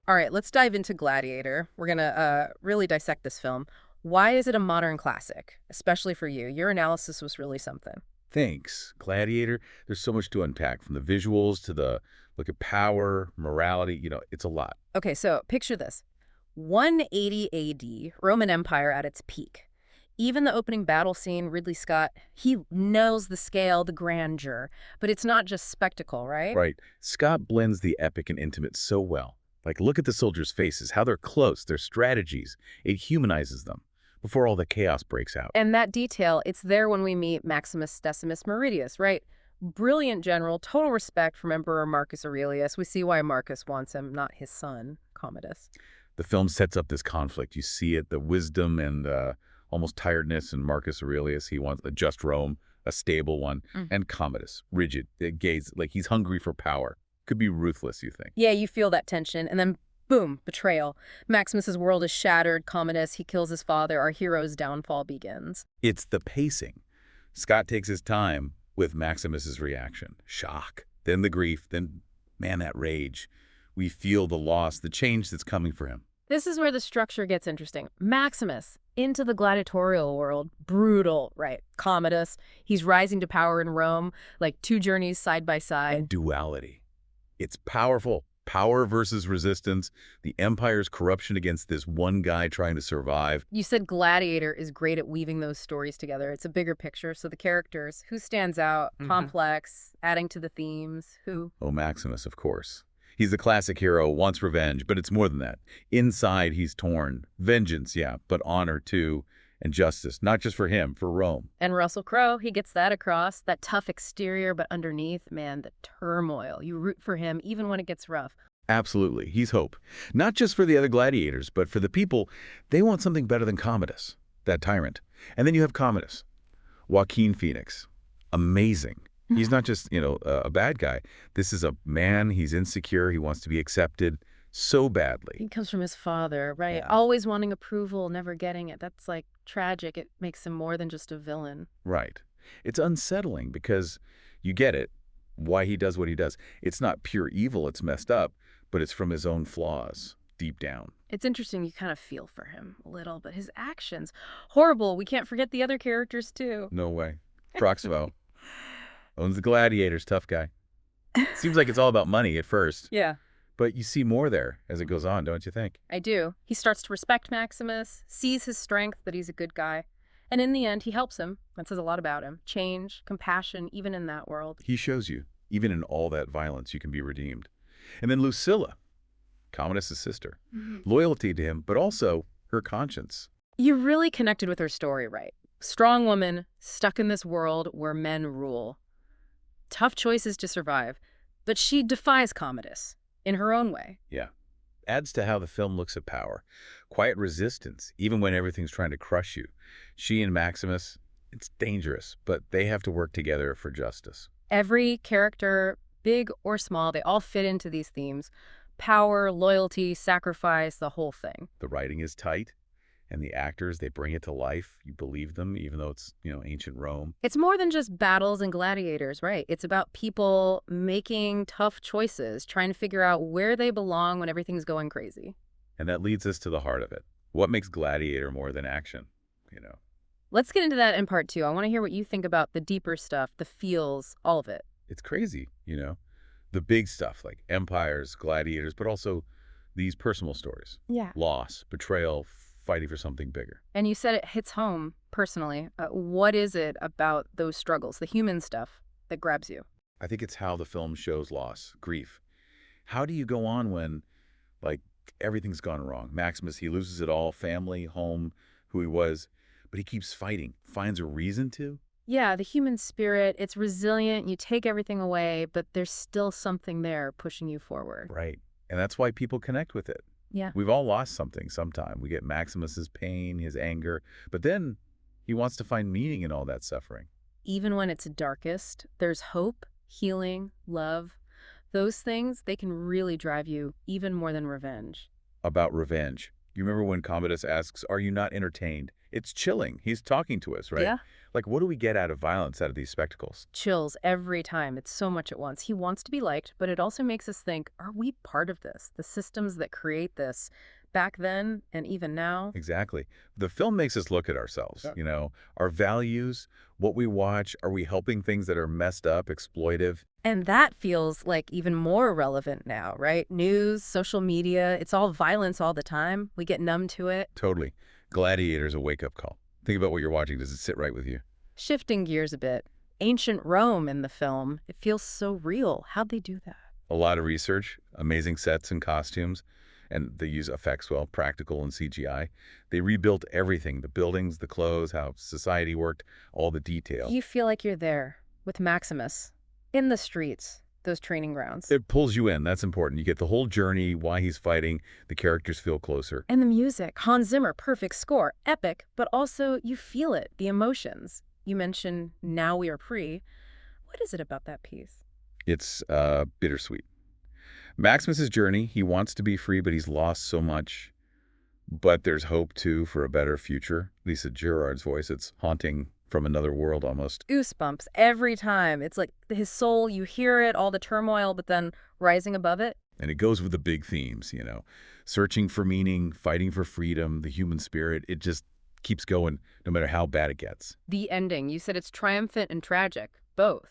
All right, let's dive into Gladiator. We're going to really dissect this film. Why is it a modern classic, especially for you? Your analysis was really something. Thanks. Gladiator, there's so much to unpack from the visuals to the look at power, morality, it's a lot. Okay, so picture this. 180 AD, Roman Empire at its peak. Even the opening battle scene, Ridley Scott, he knows the scale, the grandeur, but it's not just spectacle, right? Right. Scott blends the epic and intimate so well. Like, look at the soldiers' faces, how they're close, their strategies. It humanizes them before all the chaos breaks out. And that detail, it's there when we meet Maximus Decimus Meridius, right? Brilliant general, total respect from Emperor Marcus Aurelius. We see why Marcus wants him, not his son, Commodus. The film sets up this conflict. You see it, the wisdom and almost tiredness in Marcus Aurelius. He wants a just Rome, a stable one, and Commodus, rigid, gaze, like he's hungry for power. Could be ruthless, you think. Yeah, you feel that tension, and then boom, betrayal. Maximus's world is shattered. Commodus, he kills his father. Our hero's downfall begins. It's the pacing. Scott takes his time with Maximus's reaction. Shock, then the grief, then, man, that rage. We feel the loss, the change that's coming for him. This is where the structure gets interesting. Maximus, into the gladiatorial world, brutal, right? Commodus, he's rising to power in Rome, like two journeys side by side. Duality. It's powerful. Power versus resistance, the empire's corruption against this one guy trying to survive. You said Gladiator is great at weaving those stories together. It's a bigger picture. So the characters, who stands out, complex, adding to the themes, who? Oh, Maximus, of course. He's the classic hero, wants revenge, but it's more than that. Inside, he's torn. Vengeance, yeah, but honor, too, and justice, not just for him, for Rome. And Russell Crowe, he gets that across, that tough exterior, but underneath, man, the turmoil. You root for him even when it gets rough. Absolutely. He's hope. Not just for the other gladiators, but for the people. They want something better than Commodus, that tyrant. And then you have Commodus, Joaquin Phoenix. Amazing. He's not just, a bad guy. This is a man. He's insecure. He wants to be accepted so badly. He comes from his father, right? Yeah. Always wanting approval, never getting it. That's like tragic. It makes him more than just a villain. Right. It's unsettling because you get it, why he does what he does. It's not pure evil. It's messed up, but it's from his own flaws deep down. It's interesting. You kind of feel for him a little, but his actions, horrible. We can't forget the other characters, too. No way. Proximo. Owns the gladiators, tough guy. Seems like it's all about money at first. Yeah. But you see more there as it goes on, don't you think? I do. He starts to respect Maximus, sees his strength, that he's a good guy. And in the end, he helps him. That says a lot about him. Change, compassion, even in that world. He shows you, even in all that violence, you can be redeemed. And then Lucilla, Commodus' sister. Loyalty to him, but also her conscience. You really connected with her story, right? Strong woman, stuck in this world where men rule. Tough choices to survive, but she defies Commodus in her own way. Yeah. Adds to how the film looks at power. Quiet resistance, even when everything's trying to crush you. She and Maximus, it's dangerous, but they have to work together for justice. Every character, big or small, they all fit into these themes. Power, loyalty, sacrifice, the whole thing. The writing is tight, and the actors, they bring it to life. You believe them, even though it's, ancient Rome. It's more than just battles and gladiators, right? It's about people making tough choices, trying to figure out where they belong when everything's going crazy. And that leads us to the heart of it. What makes Gladiator more than action, Let's get into that in part two. I want to hear what you think about the deeper stuff, the feels, all of it. It's crazy, the big stuff like empires, gladiators, but also these personal stories. Yeah. Loss, betrayal, fighting for something bigger. And you said it hits home personally. What is it about those struggles, the human stuff, that grabs you? I think it's how the film shows loss, grief. How do you go on when, everything's gone wrong? Maximus, he loses it all, family, home, who he was, but he keeps fighting, finds a reason to. Yeah, the human spirit, it's resilient. You take everything away, but there's still something there pushing you forward. Right. And that's why people connect with it. Yeah. We've all lost something sometime. We get Maximus's pain, his anger, but then he wants to find meaning in all that suffering. Even when it's darkest, there's hope, healing, love. Those things, they can really drive you even more than revenge. About revenge. You remember when Commodus asks, "Are you not entertained?" It's chilling. He's talking to us, right? Yeah. Like, what do we get out of violence out of these spectacles? Chills every time. It's so much at once. He wants to be liked, but it also makes us think, are we part of this? The systems that create this back then and even now? Exactly. The film makes us look at ourselves, Yeah. our values, what we watch. Are we helping things that are messed up, exploitive? And that feels like even more relevant now, right? News, social media, it's all violence all the time. We get numb to it. Totally. Gladiator's a wake-up call. Think about what you're watching. Does it sit right with you? Shifting gears a bit. Ancient Rome in the film, it feels so real. How'd they do that? A lot of research, amazing sets and costumes, and they use effects well, practical and CGI. They rebuilt everything, the buildings, the clothes, how society worked, all the detail. You feel like you're there with Maximus in the streets, those training grounds. It pulls you in. That's important. You get the whole journey, why he's fighting. The characters feel closer. And the music, Hans Zimmer, perfect score, epic, but also you feel it, the emotions. You mentioned Now We Are Free. What is it about that piece? It's bittersweet. Maximus's journey, he wants to be free, but he's lost so much. But there's hope, too, for a better future. Lisa Gerrard's voice, it's haunting from another world almost. Goosebumps every time. It's like his soul, you hear it, all the turmoil, but then rising above it. And it goes with the big themes, searching for meaning, fighting for freedom, the human spirit. It just keeps going no matter how bad it gets. The ending, you said it's triumphant and tragic, both.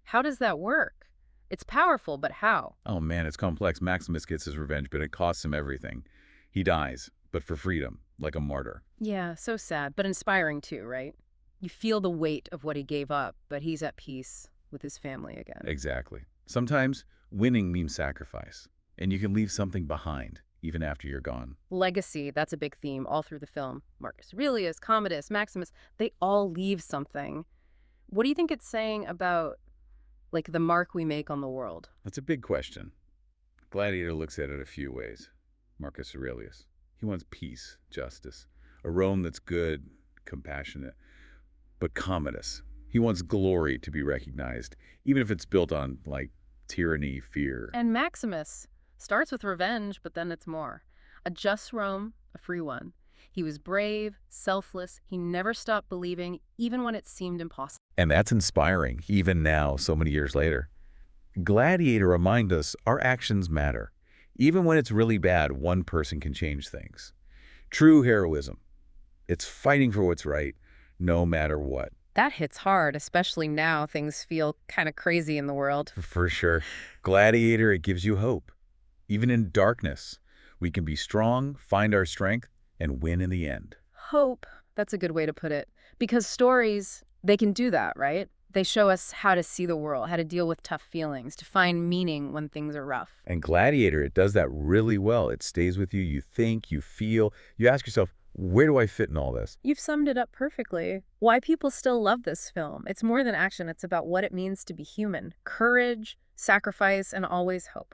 How does that work? It's powerful, but how? Oh, man, it's complex. Maximus gets his revenge, but it costs him everything. He dies, but for freedom, like a martyr. Yeah, so sad, but inspiring too, right? You feel the weight of what he gave up, but he's at peace with his family again. Exactly. Sometimes winning means sacrifice, and you can leave something behind, even after you're gone. Legacy, that's a big theme all through the film. Marcus Aurelius, Commodus, Maximus, they all leave something. What do you think it's saying about, like, the mark we make on the world? That's a big question. Gladiator looks at it a few ways. Marcus Aurelius. He wants peace, justice, a Rome that's good, compassionate. But Commodus, he wants glory to be recognized, even if it's built on, like, tyranny, fear. And Maximus starts with revenge, but then it's more. A just Rome, a free one. He was brave, selfless. He never stopped believing, even when it seemed impossible. And that's inspiring, even now, so many years later. Gladiator reminds us our actions matter. Even when it's really bad, one person can change things. True heroism. It's fighting for what's right, no matter what. That hits hard, especially now things feel kind of crazy in the world. For sure. Gladiator, it gives you hope. Even in darkness, we can be strong, find our strength, and win in the end. Hope, that's a good way to put it. Because stories, they can do that, right? They show us how to see the world, how to deal with tough feelings, to find meaning when things are rough. And Gladiator, it does that really well. It stays with you. You think, you feel. You ask yourself, where do I fit in all this? You've summed it up perfectly. Why people still love this film. It's more than action. It's about what it means to be human. Courage, sacrifice, and always hope.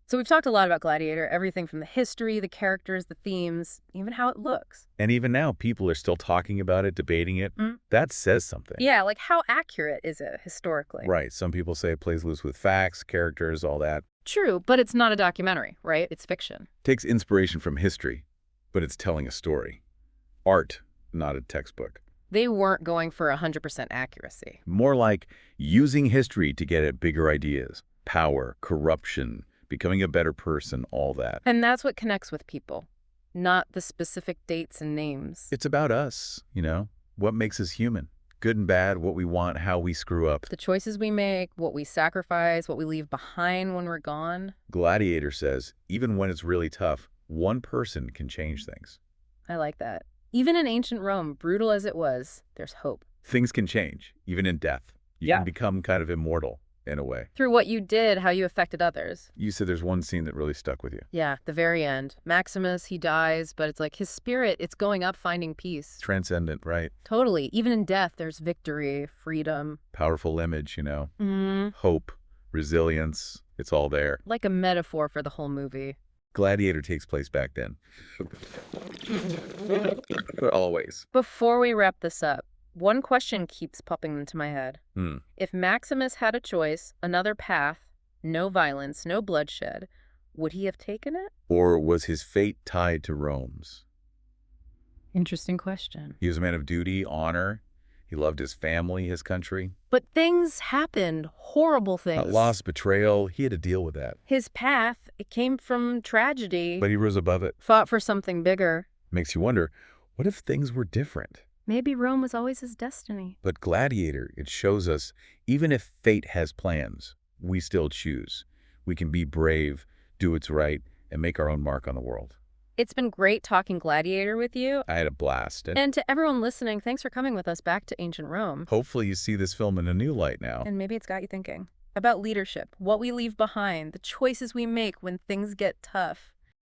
So we've talked a lot about Gladiator, everything from the history, the characters, the themes, even how it looks. And even now, people are still talking about it, debating it. That says something. Yeah, like how accurate is it historically? Right. Some people say it plays loose with facts, characters, all that. True, but it's not a documentary, right? It's fiction. Takes inspiration from history, but it's telling a story. Art, not a textbook. They weren't going for 100% accuracy. More like using history to get at bigger ideas. Power, corruption, becoming a better person, all that. And that's what connects with people, not the specific dates and names. It's about us, what makes us human. Good and bad, what we want, how we screw up. The choices we make, what we sacrifice, what we leave behind when we're gone. Gladiator says, even when it's really tough, one person can change things. I like that. Even in ancient Rome, brutal as it was, there's hope. Things can change, even in death. You can become kind of immortal, in a way. Through what you did, how you affected others. You said there's one scene that really stuck with you. Yeah, the very end. Maximus, he dies, but it's like his spirit, it's going up, finding peace. Transcendent, right? Totally. Even in death, there's victory, freedom. Powerful image, Hope, resilience, it's all there. Like a metaphor for the whole movie. Gladiator takes place back then. Always. Before we wrap this up, one question keeps popping into my head. If Maximus had a choice, another path, no violence, no bloodshed, would he have taken it? Or was his fate tied to Rome's? Interesting question. He was a man of duty, honor. He loved his family, his country. But things happened, horrible things. Loss, betrayal, he had to deal with that. His path, it came from tragedy. But he rose above it. Fought for something bigger. Makes you wonder, what if things were different? Maybe Rome was always his destiny. But Gladiator, it shows us, even if fate has plans, we still choose. We can be brave, do what's right, and make our own mark on the world. It's been great talking Gladiator with you. I had a blast. And to everyone listening, thanks for coming with us back to ancient Rome. Hopefully you see this film in a new light now. And maybe it's got you thinking about leadership, what we leave behind, the choices we make when things get tough.